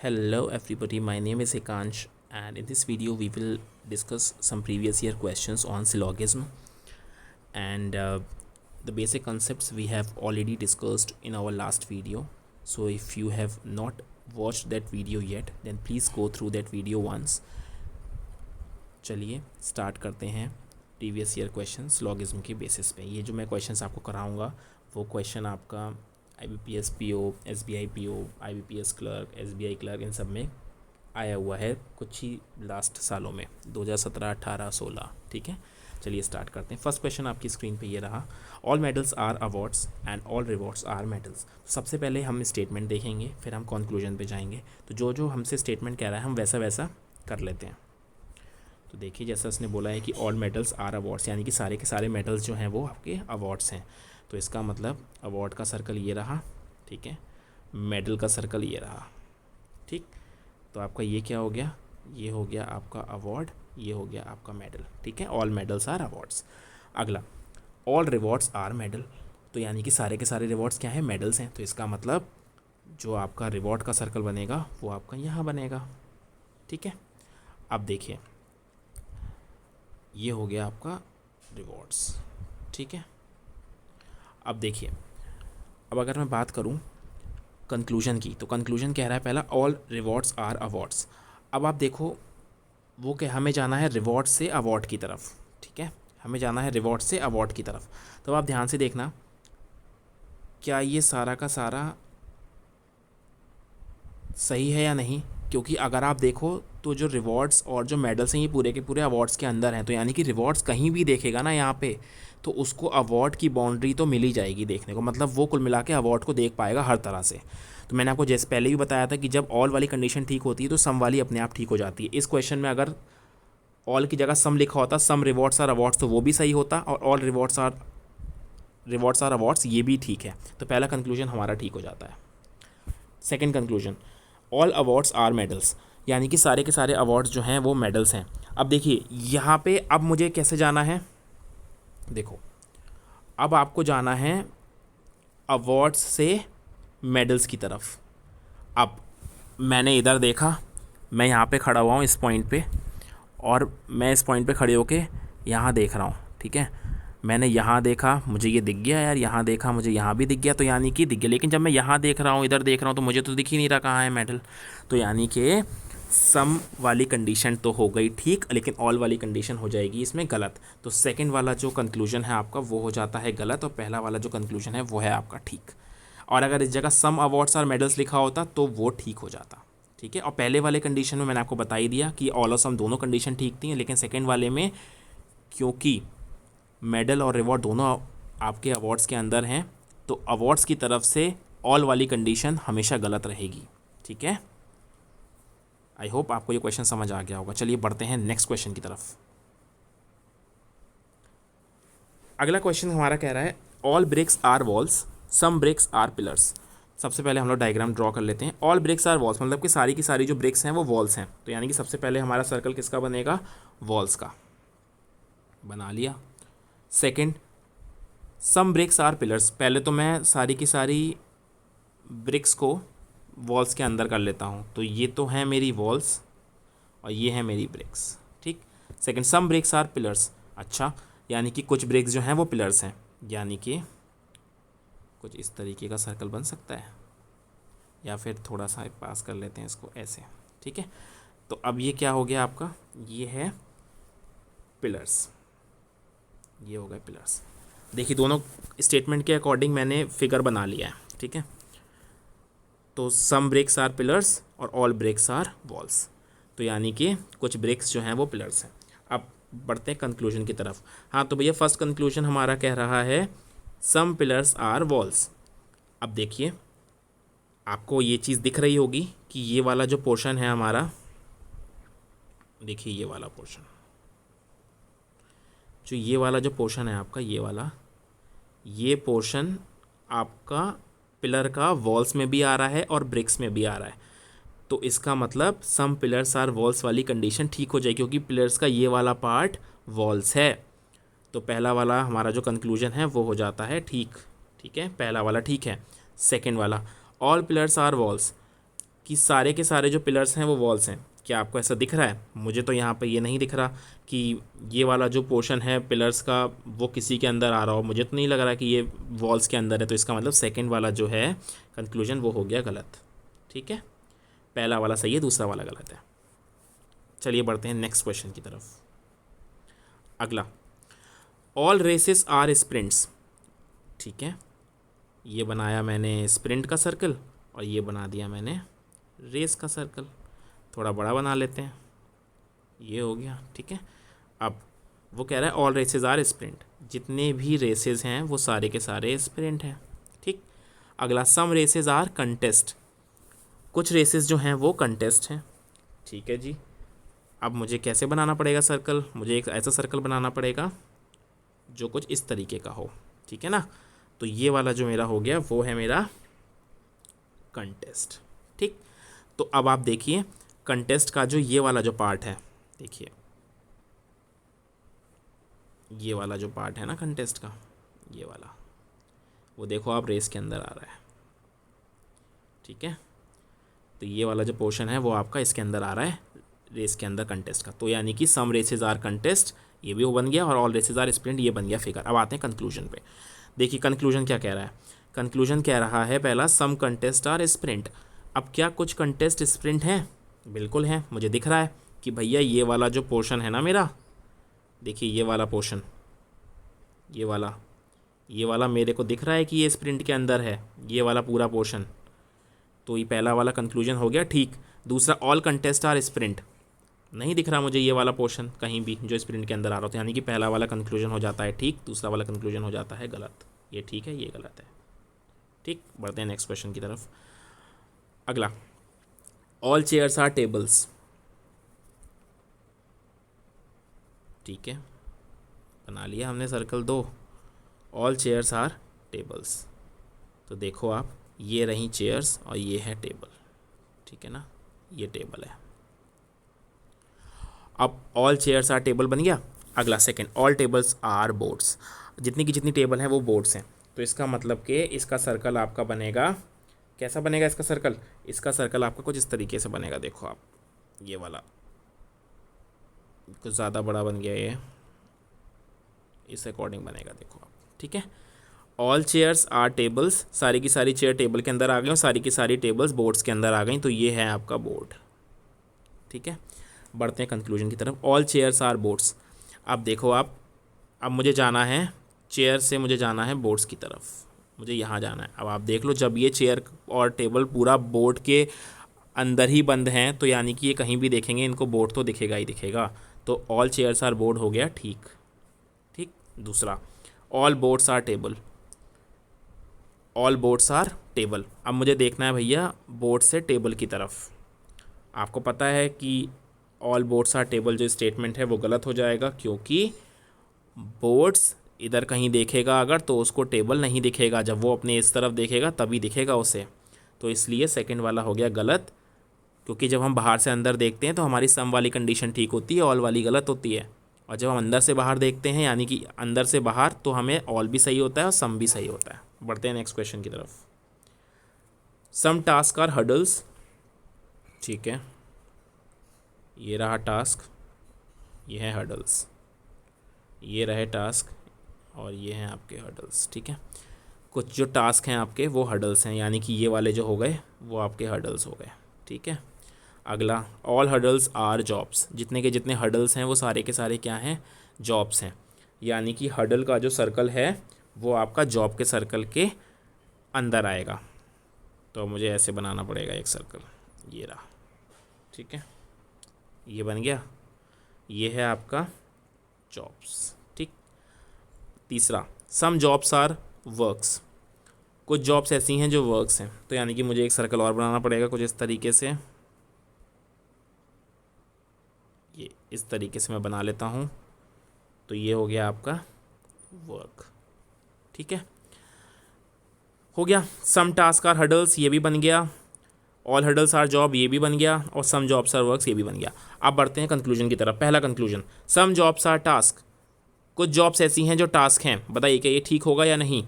Hello everybody, my name is Ekansh and in this video we will discuss some previous year questions on syllogism and the basic concepts we have already discussed in our last video. So if you have not watched that video yet then please go through that video once. चलिए start करते हैं previous year question syllogism के basis पे। ये जो मैं questions आपको कराऊंगा वो क्वेश्चन आपका IBPS PO, SBI PO, IBPS clerk, SBI clerk इन सब में आया हुआ है कुछ ही लास्ट सालों में 2017, 18, 16। ठीक है, चलिए स्टार्ट करते हैं। फर्स्ट क्वेश्चन आपकी स्क्रीन पे ये रहा, all medals are awards and all rewards are medals. सबसे पहले हम स्टेटमेंट देखेंगे फिर हम कंक्लूजन पे जाएंगे। तो जो जो हमसे स्टेटमेंट कह रहा है हम वैसा वैसा कर लेते हैं। तो देखिए जैसा उसने बोला है कि ऑल मेडल्स आर अवार्ड्स, यानी कि सारे के सारे मेडल्स जो हैं वो आपके अवार्ड्स हैं। तो इसका मतलब अवार्ड का सर्कल ये रहा, ठीक है, मेडल का सर्कल ये रहा, ठीक। तो आपका ये क्या हो गया, ये हो गया आपका अवार्ड, ये हो गया आपका मेडल, ठीक है। All medals are awards. अगला, ऑल रिवॉर्ड्स आर मेडल। तो यानी कि सारे के सारे रिवॉर्ड्स क्या हैं, मेडल्स हैं। तो इसका मतलब जो आपका रिवॉर्ड का सर्कल बनेगा वो आपका यहाँ बनेगा, ठीक है। अब देखिए ये हो गया आपका रिवॉर्ड्स, ठीक है। अब देखिए, अब अगर मैं बात करूं कंक्लूजन की, तो कंक्लूजन कह रहा है पहला ऑल रिवॉर्ड्स आर अवार्ड्स। अब आप देखो वो क्या, हमें जाना है रिवॉर्ड से अवार्ड की तरफ, ठीक है, हमें जाना है रिवॉर्ड से अवार्ड की तरफ। तो आप ध्यान से देखना क्या ये सारा का सारा सही है या नहीं, क्योंकि अगर आप देखो तो जो रिवॉर्ड्स और जो मेडल्स हैं ये पूरे के पूरे अवार्ड्स के अंदर हैं। तो यानी कि रिवॉर्ड्स कहीं भी देखेगा ना यहाँ पे तो उसको अवार्ड की बाउंड्री तो मिल ही जाएगी देखने को, मतलब वो कुल मिला के अवार्ड को देख पाएगा हर तरह से। तो मैंने आपको जैसे पहले भी बताया था कि जब ऑल वाली कंडीशन ठीक होती है तो सम वाली अपने आप ठीक हो जाती है। इस क्वेश्चन में अगर ऑल की जगह सम लिखा होता, सम रिवॉर्ड्स आर अवार्ड्स, तो वो भी सही होता, और ऑल रिवॉर्ड्स आर अवार्ड्स ये भी ठीक है। तो पहला कंक्लूजन हमारा ठीक हो जाता है। Second conclusion, all awards are medals, यानी कि सारे के सारे अवार्ड्स जो हैं वो मेडल्स हैं। अब देखिए यहाँ पे अब मुझे कैसे जाना है, देखो अब आपको जाना है अवार्ड्स से मेडल्स की तरफ। अब मैंने इधर देखा, मैं यहाँ पे खड़ा हुआ हूँ इस पॉइंट पे, और मैं इस पॉइंट पे खड़े होके यहाँ देख रहा हूँ, ठीक है। मैंने यहाँ देखा, मुझे ये दिख गया यार, यहाँ देखा मुझे यहाँ भी दिख गया, तो यानी कि दिख गया। लेकिन जब मैं यहाँ देख रहा हूँ, इधर देख रहा हूँ, तो मुझे तो दिख ही नहीं रहा कहाँ है मेडल। तो यानी कि सम वाली कंडीशन तो हो गई ठीक, लेकिन ऑल वाली कंडीशन हो जाएगी इसमें गलत। तो सेकंड वाला जो कंक्लूजन है आपका वो हो जाता है गलत, और पहला वाला जो कंक्लूजन है वो है आपका ठीक। और अगर इस जगह सम अवार्ड्स और मेडल्स लिखा होता तो वो ठीक हो जाता, ठीक है। और पहले वाले कंडीशन में मैंने आपको बता ही दिया कि ऑल और सम दोनों कंडीशन ठीक थी, लेकिन सेकेंड वाले में क्योंकि मेडल और रिवॉर्ड दोनों आपके अवार्ड्स के अंदर हैं तो अवार्ड्स की तरफ से ऑल वाली कंडीशन हमेशा गलत रहेगी, ठीक है। आई होप आपको ये क्वेश्चन समझ आ गया होगा। चलिए बढ़ते हैं नेक्स्ट क्वेश्चन की तरफ। अगला क्वेश्चन हमारा कह रहा है all bricks are walls, some bricks are pillars. सबसे पहले हम लोग डायग्राम ड्रॉ कर लेते हैं। ऑल ब्रिक्स आर वॉल्स मतलब कि सारी की सारी जो ब्रिक्स हैं वो वॉल्स हैं। तो यानी कि सबसे पहले हमारा सर्कल किसका बनेगा, वॉल्स का, बना लिया। Second, some bricks are pillars, पहले तो मैं सारी की सारी ब्रिक्स को वॉल्स के अंदर कर लेता हूँ। तो ये तो है मेरी वॉल्स और ये है मेरी ब्रिक्स, ठीक। Second, some bricks are pillars, अच्छा यानी कि कुछ ब्रिक्स जो हैं वो पिलर्स हैं, यानी कि कुछ इस तरीके का सर्कल बन सकता है, या फिर थोड़ा सा पास कर लेते हैं इसको ऐसे, ठीक है। तो अब ये क्या हो गया आपका, ये है पिलर्स, ये हो गए पिलर्स। देखिए दोनों स्टेटमेंट के अकॉर्डिंग मैंने फिगर बना लिया है, ठीक है। तो सम ब्रिक्स आर पिलर्स और ऑल ब्रिक्स आर वॉल्स, तो यानी कि कुछ ब्रिक्स जो हैं वो पिलर्स हैं। अब बढ़ते हैं कंक्लूजन की तरफ। हाँ तो भैया फर्स्ट कंक्लूजन हमारा कह रहा है सम पिलर्स आर वॉल्स। अब देखिए आपको ये चीज़ दिख रही होगी कि ये वाला जो पोर्शन है हमारा, देखिए ये वाला पोर्शन, जो ये वाला जो पोर्शन है आपका, ये वाला, ये पोर्शन आपका पिलर का वॉल्स में भी आ रहा है और ब्रिक्स में भी आ रहा है। तो इसका मतलब सम पिलर्स आर वॉल्स वाली कंडीशन ठीक हो जाएगी, क्योंकि पिलर्स का ये वाला पार्ट वॉल्स है। तो पहला वाला हमारा जो कंक्लूजन है वो हो जाता है ठीक, ठीक है, पहला वाला ठीक है। सेकंड वाला, ऑल पिलर्स आर वॉल्स, कि सारे के सारे जो पिलर्स हैं वो वॉल्स हैं। क्या आपको ऐसा दिख रहा है? मुझे तो यहाँ पे ये नहीं दिख रहा कि ये वाला जो पोर्शन है पिलर्स का वो किसी के अंदर आ रहा हो। मुझे तो नहीं लग रहा कि ये वॉल्स के अंदर है, तो इसका मतलब सेकंड वाला जो है कंक्लूजन वो हो गया गलत। ठीक है, पहला वाला सही है, दूसरा वाला गलत है। चलिए बढ़ते हैं नेक्स्ट क्वेश्चन की तरफ। अगला, ऑल रेसेस आर स्प्रिंट्स। ठीक है, ये बनाया मैंने स्प्रिंट का सर्कल और ये बना दिया मैंने रेस का सर्कल। थोड़ा बड़ा बना लेते हैं, ये हो गया। ठीक है, अब वो कह रहा है ऑल रेसेस आर स्प्रिंट, जितने भी रेसेस हैं वो सारे के सारे स्प्रिंट हैं। ठीक, अगला, सम रेसेस आर कंटेस्ट, कुछ रेसेस जो हैं वो कंटेस्ट हैं। ठीक है जी, अब मुझे कैसे बनाना पड़ेगा सर्कल? मुझे एक ऐसा सर्कल बनाना पड़ेगा जो कुछ इस तरीके का हो। ठीक है ना, तो ये वाला जो मेरा हो गया वो है मेरा कंटेस्ट। ठीक, तो अब आप देखिए कंटेस्ट का जो ये वाला जो पार्ट है, देखिए ये वाला जो पार्ट है ना कंटेस्ट का, ये वाला, वो देखो आप रेस के अंदर आ रहा है। ठीक है, तो ये वाला जो पोर्शन है वो आपका इसके अंदर आ रहा है, रेस के अंदर कंटेस्ट का। तो यानी कि सम रेसेस आर कंटेस्ट, ये भी वो बन गया, और ऑल रेसेस आर स्प्रिंट ये बन गया फिगर। अब आते हैं कंक्लूजन पे। देखिए कंक्लूजन क्या कह रहा है? कंक्लूजन कह रहा है पहला, सम कंटेस्ट आर स्प्रिंट। अब क्या कुछ कंटेस्ट स्प्रिंट हैं? बिल्कुल हैं, मुझे दिख रहा है कि भैया ये वाला जो पोर्शन है ना मेरा, देखिए ये वाला पोर्शन, ये वाला मेरे को दिख रहा है कि ये स्प्रिंट के अंदर है, ये वाला पूरा पोर्शन। तो ये पहला वाला कंक्लूजन हो गया ठीक। दूसरा, ऑल कंटेस्ट आर स्प्रिंट, नहीं दिख रहा मुझे ये वाला पोर्शन कहीं भी जो स्प्रिंट के अंदर आ रहा था, यानी कि पहला वाला कंक्लूजन हो जाता है ठीक, दूसरा वाला कंक्लूजन हो जाता है गलत। ये ठीक है, ये गलत है। ठीक, बढ़ते हैं नेक्स्ट क्वेश्चन की तरफ। अगला, ऑल चेयर्स आर टेबल्स। ठीक है, बना लिया हमने सर्कल दो, ऑल चेयर्स आर टेबल्स। तो देखो आप, ये रही चेयर्स और ये है टेबल। ठीक है ना, ये टेबल है। अब ऑल चेयर्स आर टेबल बन गया। अगला second, all tables are boards, जितनी की जितनी टेबल हैं वो बोर्ड्स हैं। तो इसका मतलब कि इसका सर्कल आपका बनेगा, कैसा बनेगा इसका सर्कल? इसका सर्कल आपका कुछ इस तरीके से बनेगा। देखो आप, ये वाला कुछ ज़्यादा बड़ा बन गया, ये इस अकॉर्डिंग बनेगा, देखो आप। ठीक है, ऑल चेयर्स आर टेबल्स, सारी की सारी चेयर टेबल के अंदर आ गई और सारी की सारी टेबल्स बोर्ड्स के अंदर आ गई, तो ये है आपका बोर्ड। ठीक है, बढ़ते हैं कंक्लूजन की तरफ। All chairs are boards. अब देखो आप, अब मुझे जाना है चेयर से, मुझे जाना है बोर्ड्स की तरफ, मुझे यहाँ जाना है। अब आप देख लो, जब ये चेयर और टेबल पूरा बोर्ड के अंदर ही बंद हैं, तो यानी कि ये कहीं भी देखेंगे इनको बोर्ड तो दिखेगा ही दिखेगा। तो ऑल चेयर्स आर बोर्ड हो गया ठीक। ठीक, दूसरा, all boards are table, all boards are table. अब मुझे देखना है भैया बोर्ड से टेबल की तरफ। आपको पता है कि ऑल बोर्ड्स आर टेबल जो स्टेटमेंट है वो गलत हो जाएगा, क्योंकि बोर्ड्स इधर कहीं देखेगा अगर तो उसको टेबल नहीं दिखेगा, जब वो अपने इस तरफ देखेगा तभी दिखेगा उसे। तो इसलिए सेकंड वाला हो गया गलत, क्योंकि जब हम बाहर से अंदर देखते हैं तो हमारी सम वाली कंडीशन ठीक होती है, ऑल वाली गलत होती है। और जब हम अंदर से बाहर देखते हैं, यानी कि अंदर से बाहर, तो हमें ऑल भी सही होता है और सम भी सही होता है। बढ़ते हैं नेक्स्ट क्वेश्चन की तरफ। Some task are hurdles. ठीक है, ये रहा टास्क, ये है हर्डल्स, ये रहे टास्क और ये हैं आपके हर्डल्स। ठीक है, कुछ जो टास्क हैं आपके वो हर्डल्स हैं, यानी कि ये वाले जो हो गए वो आपके हर्डल्स हो गए। ठीक है, अगला, ऑल हर्डल्स आर जॉब्स, जितने के जितने हर्डल्स हैं वो सारे के सारे क्या हैं? जॉब्स हैं। यानी कि हर्डल का जो सर्कल है वो आपका जॉब के सर्कल के अंदर आएगा। तो मुझे ऐसे बनाना पड़ेगा एक सर्कल, ये रहा। ठीक है, ये बन गया, ये है आपका जॉब्स। ठीक, तीसरा, सम जॉब्स आर वर्क्स, कुछ जॉब्स ऐसी हैं जो वर्क्स हैं। तो यानी कि मुझे एक सर्कल और बनाना पड़ेगा कुछ इस तरीके से, ये इस तरीके से मैं बना लेता हूँ। तो ये हो गया आपका वर्क। ठीक है, हो गया। सम टास्क आर हर्डल्स, ये भी बन गया। ऑल हर्डल्स आर जॉब, ये भी बन गया। और सम जॉब्स आर वर्क्स, ये भी बन गया। अब बढ़ते हैं कंक्लूजन की तरफ। पहला conclusion, some jobs are task, कुछ जॉब्स ऐसी हैं जो टास्क हैं। बताइए क्या ये ठीक होगा या नहीं?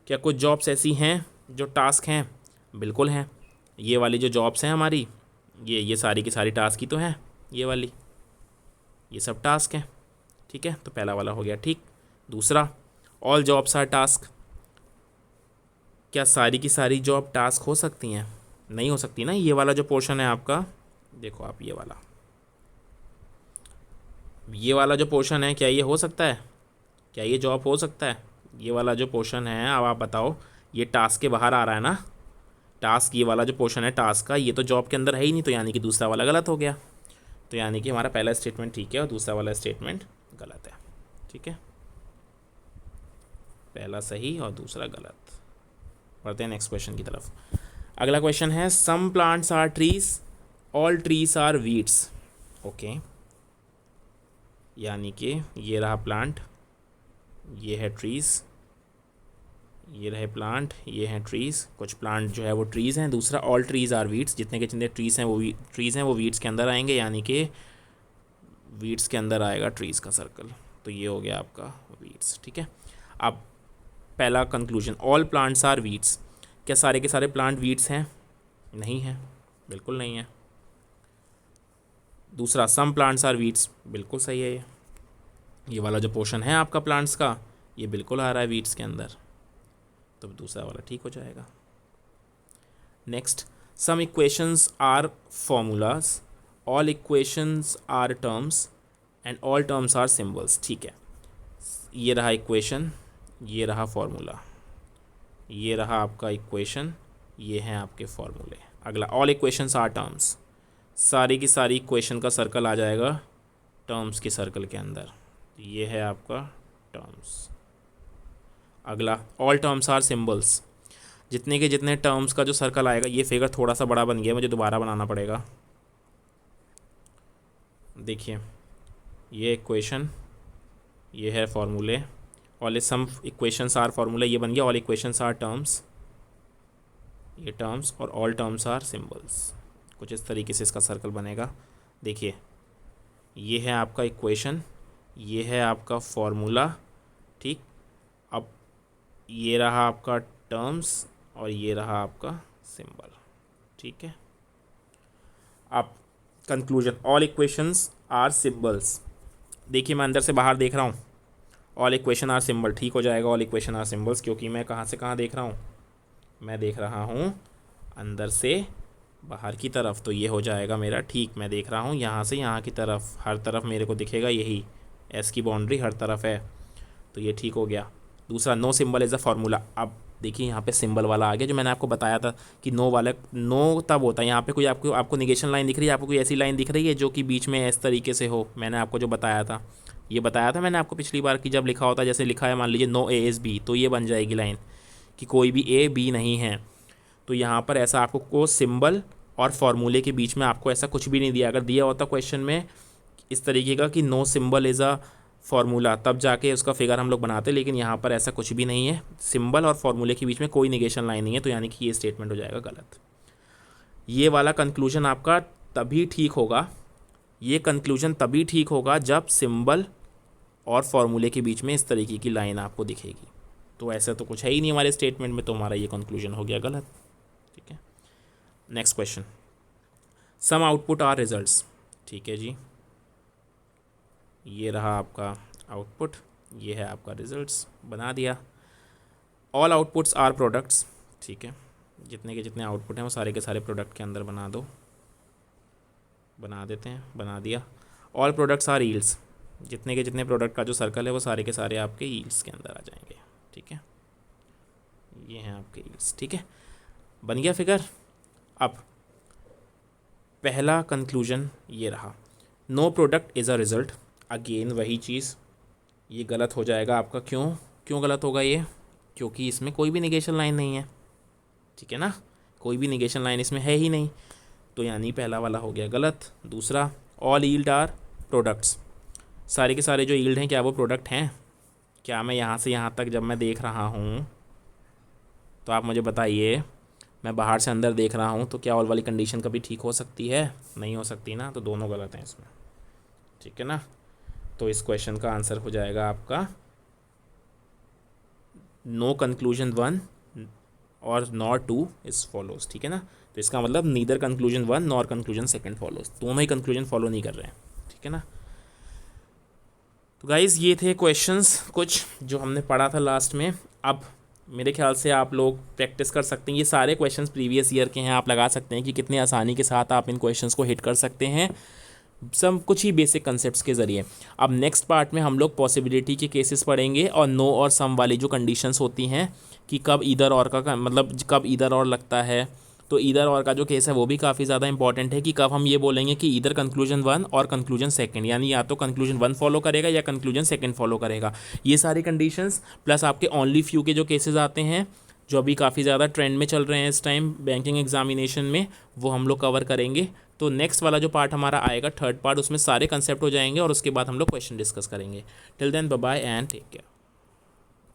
क्या कुछ जॉब्स ऐसी हैं जो टास्क हैं? बिल्कुल हैं। ये वाली जो जॉब्स हैं हमारी, ये सारी की सारी टास्क ही तो हैं, ये वाली, ये सब टास्क हैं, ठीक है। तो पहला वाला हो गया ठीक। दूसरा, ऑल जॉब्स आर टास्क, क्या सारी की सारी जॉब टास्क हो सकती हैं? नहीं हो सकती ना। ये वाला जो पोर्शन है आपका, देखो आप ये वाला जो पोर्शन है, क्या ये हो सकता है? क्या ये जॉब हो सकता है? ये वाला जो पोर्शन है, अब आप बताओ, ये टास्क के बाहर आ रहा है ना। टास्क, ये वाला जो पोर्शन है टास्क का, ये तो जॉब के अंदर है ही नहीं, तो यानी कि दूसरा वाला गलत हो गया। तो यानी कि हमारा पहला स्टेटमेंट ठीक है और दूसरा वाला स्टेटमेंट गलत है, ठीक है। पहला सही और दूसरा गलत। बढ़ते हैं नेक्स्ट क्वेश्चन की तरफ। अगला क्वेश्चन है, some plants are trees, all trees are weeds. Okay, यानी कि ये रहा प्लांट, ये है ट्रीज़, ये रहे प्लांट, ये हैं ट्रीज़। कुछ प्लांट जो है वो ट्रीज़ हैं। दूसरा, ऑल ट्रीज़ आर वीड्स, जितने के जितने ट्रीज़ हैं वो वीड्स के अंदर आएंगे, यानी कि वीड्स के अंदर आएगा ट्रीज़ का सर्कल। तो ये हो गया आपका वीड्स, ठीक है। अब पहला conclusion, all plants are weeds, क्या सारे के सारे प्लांट वीड्स हैं? नहीं है, बिल्कुल नहीं है। दूसरा, सम प्लांट्स आर वीड्स, बिल्कुल सही है। ये वाला जो पोर्शन है आपका प्लांट्स का, ये बिल्कुल आ रहा है वीड्स के अंदर, तो दूसरा वाला ठीक हो जाएगा। Next, some equations are formulas, all equations are terms and all terms are symbols. ठीक है, ये रहा इक्वेशन, ये रहा फॉर्मूला, ये रहा आपका इक्वेशन, ये हैं आपके फॉर्मूले। अगला, ऑल इक्वेशंस आर टर्म्स, सारी की सारी इक्वेशन का सर्कल आ जाएगा टर्म्स के सर्कल के अंदर, ये है आपका टर्म्स। अगला, ऑल टर्म्स आर सिम्बल्स, जितने के जितने टर्म्स का जो सर्कल आएगा, ये फिगर थोड़ा सा बड़ा बन गया, मुझे दोबारा बनाना पड़ेगा। देखिए, ये इक्वेशन, ये है फॉर्मूले, all some equations are formula, ये बन गया ऑल इक्वेशंस आर टर्म्स, ये टर्म्स, और ऑल टर्म्स आर सिम्बल्स। कुछ इस तरीके से इसका सर्कल बनेगा। देखिए, ये है आपका इक्वेशन, ये है आपका फॉर्मूला, ठीक। अब ये रहा आपका टर्म्स और ये रहा आपका सिंबल, ठीक है। अब conclusion, all equations are symbols. देखिए, मैं अंदर से बाहर देख रहा हूँ, ऑल इक्वेशन आर सिंबल, ठीक हो जाएगा ऑल इक्वेशन आर सिंबल्स, क्योंकि मैं कहाँ से कहाँ देख रहा हूँ, मैं देख रहा हूँ अंदर से बाहर की तरफ, तो ये हो जाएगा मेरा ठीक। मैं देख रहा हूँ यहाँ से यहाँ की तरफ, हर तरफ मेरे को दिखेगा यही, एस की बाउंड्री हर तरफ है, तो ये ठीक हो गया। दूसरा, no symbol is a formula. अब देखिए, यहाँ पे सिंबल वाला आ गया, जो मैंने आपको बताया था कि नो वाला, नो तब होता है, यहाँ पे कोई आपको निगेशन लाइन दिख रही है, आपको कोई ऐसी लाइन दिख रही है जो कि बीच में इस तरीके से हो, मैंने आपको जो बताया था, ये बताया था मैंने आपको पिछली बार कि जब लिखा होता है, जैसे लिखा है मान लीजिए नो ए इज़ बी, तो ये बन जाएगी लाइन कि कोई भी ए बी नहीं है। तो यहाँ पर ऐसा आपको को सिंबल और फार्मूले के बीच में आपको ऐसा कुछ भी नहीं दिया। अगर दिया होता क्वेश्चन में इस तरीके का कि no symbol is a formula, तब जाके उसका फिगर हम लोग बनाते, लेकिन यहाँ पर ऐसा कुछ भी नहीं है, सिंबल और फार्मूले के बीच में कोई निगेशन लाइन नहीं है, तो यानी कि ये स्टेटमेंट हो जाएगा गलत। ये वाला कंक्लूजन आपका तभी ठीक होगा, ये कंक्लूजन तभी ठीक होगा जब सिंबल और फार्मूले के बीच में इस तरीके की लाइन आपको दिखेगी। तो ऐसा तो कुछ है ही नहीं हमारे स्टेटमेंट में, तो हमारा ये कंक्लूजन हो गया गलत, ठीक है। Next question, some output are results. ठीक है जी, ये रहा आपका आउटपुट, ये है आपका रिजल्ट्स, बना दिया। All outputs are products. ठीक है, जितने के जितने आउटपुट हैं वो सारे के सारे प्रोडक्ट के अंदर बना दो, बना देते हैं, बना दिया। ऑल प्रोडक्ट्स आर यील्ड्स, जितने के जितने प्रोडक्ट का जो सर्कल है वो सारे के सारे आपके यील्ड्स के अंदर आ जाएंगे, ठीक है। ये हैं आपके यील्ड्स, ठीक है, बन गया फिगर। अब पहला कंक्लूजन ये रहा, no product is a result. Again वही चीज़, ये गलत हो जाएगा आपका। क्यों गलत होगा ये? क्योंकि इसमें कोई भी निगेशन लाइन नहीं है, ठीक है ना, कोई भी निगेशन लाइन इसमें है ही नहीं, तो यानी पहला वाला हो गया गलत। दूसरा, ऑल यील्ड आर प्रोडक्ट्स, सारे के सारे जो यील्ड हैं क्या वो प्रोडक्ट हैं? क्या मैं यहाँ से यहाँ तक जब मैं देख रहा हूँ, तो आप मुझे बताइए, मैं बाहर से अंदर देख रहा हूँ, तो क्या ऑल वाली कंडीशन कभी ठीक हो सकती है? नहीं हो सकती ना, तो दोनों गलत हैं इसमें, ठीक है ना। तो इस क्वेश्चन का आंसर हो जाएगा आपका नो कंक्लूजन 1 और नॉट 2 इज फॉलोज, ठीक है ना। तो इसका मतलब neither conclusion 1 nor conclusion 2 follows, दोनों ही कंक्लूजन फॉलो नहीं कर रहे हैं, ठीक है ना। तो गाइज़ ये थे क्वेश्चंस कुछ जो हमने पढ़ा था लास्ट में। अब मेरे ख्याल से आप लोग प्रैक्टिस कर सकते हैं, ये सारे क्वेश्चंस प्रीवियस ईयर के हैं, आप लगा सकते हैं कि कितने आसानी के साथ आप इन क्वेश्चंस को हिट कर सकते हैं सब कुछ ही बेसिक कंसेप्ट्स के ज़रिए। अब नेक्स्ट पार्ट में हम लोग पॉसिबिलिटी के केसेस पढ़ेंगे और नो और सम वाली जो कंडीशंस होती हैं कि कब ईदर और का मतलब कब ईदर और लगता है, तो ईदर और का जो केस है वो भी काफ़ी ज़्यादा इंपॉर्टेंट है कि कब हम ये बोलेंगे कि ईदर कंक्लूजन 1 और कंक्लूजन 2, यानी या तो कंक्लूजन 1 फॉलो करेगा या कंक्लूजन 2 फॉलो करेगा। ये सारी कंडीशंस प्लस आपके ओनली फ्यू के जो केसेस आते हैं जो अभी काफ़ी ज़्यादा ट्रेंड में चल रहे हैं इस टाइम बैंकिंग एग्जामिनेशन में, वो हम लोग कवर करेंगे। तो नेक्स्ट वाला जो पार्ट हमारा आएगा थर्ड पार्ट, उसमें सारे कंसेप्ट हो जाएंगे और उसके बाद हम लोग क्वेश्चन डिस्कस करेंगे। Till then bye bye and take care.